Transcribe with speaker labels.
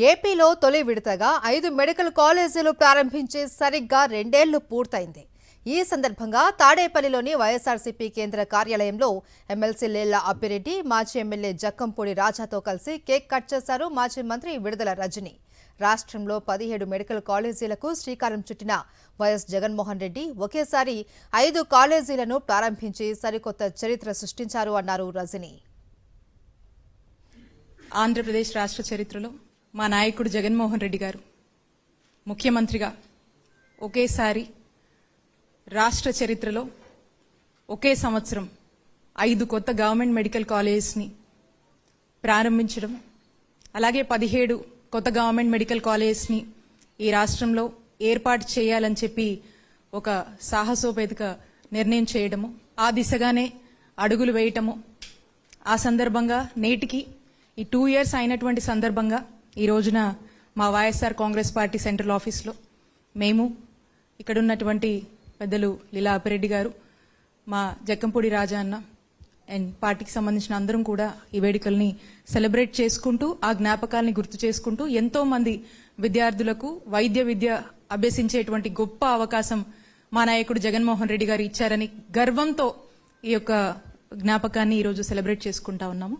Speaker 1: ఏపీలో తొలి విడతగా 5 మెడికల్ కాలేజీలు ప్రారంభించి సరిగ్గా 2 ఏళ్లు పూర్తయింది. ఈ సందర్భంగా తాడేపల్లిలోని వైఎస్ఆర్సీపీ కేంద్ర కార్యాలయంలో ఎమ్మెల్సీ లేళ్ల అప్పిరెడ్డి, మాజీ ఎమ్మెల్యే జక్కంపూడి రాజాతో కలిసి కేక్ కట్ చేశారు మాజీ మంత్రి విడుదల రజని. రాష్ట్రంలో 17 మెడికల్ కాలేజీలకు శ్రీకారం చుట్టిన వైఎస్ జగన్మోహన్ రెడ్డి ఒకేసారి 5 కాలేజీలను ప్రారంభించి సరికొత్త చరిత్ర సృష్టించారు అన్నారు రజని.
Speaker 2: ఆంధ్రప్రదేశ్ రాష్ట్ర చరిత్రలో మా నాయకుడు జగన్మోహన్ రెడ్డి గారు ముఖ్యమంత్రిగా ఒకేసారి రాష్ట్ర చరిత్రలో ఒకే సంవత్సరం 5 కొత్త గవర్నమెంట్ మెడికల్ కాలేజెస్ని ప్రారంభించడం, అలాగే 17 కొత్త గవర్నమెంట్ మెడికల్ కాలేజెస్ని ఈ రాష్ట్రంలో ఏర్పాటు చేయాలని చెప్పి ఒక సాహసోపేత నిర్ణయం చేయడము, ఆ దిశగానే అడుగులు వేయటము. ఆ సందర్భంగా నేటికి ఈ 2 ఇయర్స్ అయినటువంటి సందర్భంగా ఈ రోజున మా వైఎస్ఆర్ కాంగ్రెస్ పార్టీ సెంట్రల్ ఆఫీస్లో మేము, ఇక్కడ ఉన్నటువంటి పెద్దలు లీలా అప్పిరెడ్డి గారు, మా జక్కంపూడి రాజా అన్న అండ్ పార్టీకి సంబంధించిన అందరం కూడా ఈ వేడుకల్ని సెలబ్రేట్ చేసుకుంటూ, ఆ జ్ఞాపకాలని గుర్తు చేసుకుంటూ, ఎంతో మంది విద్యార్థులకు వైద్య విద్య అభ్యసించేటువంటి గొప్ప అవకాశం మా నాయకుడు జగన్మోహన్ రెడ్డి గారు ఇచ్చారని గర్వంతో ఈ యొక్క జ్ఞాపకాన్ని ఈరోజు సెలబ్రేట్ చేసుకుంటా ఉన్నాము.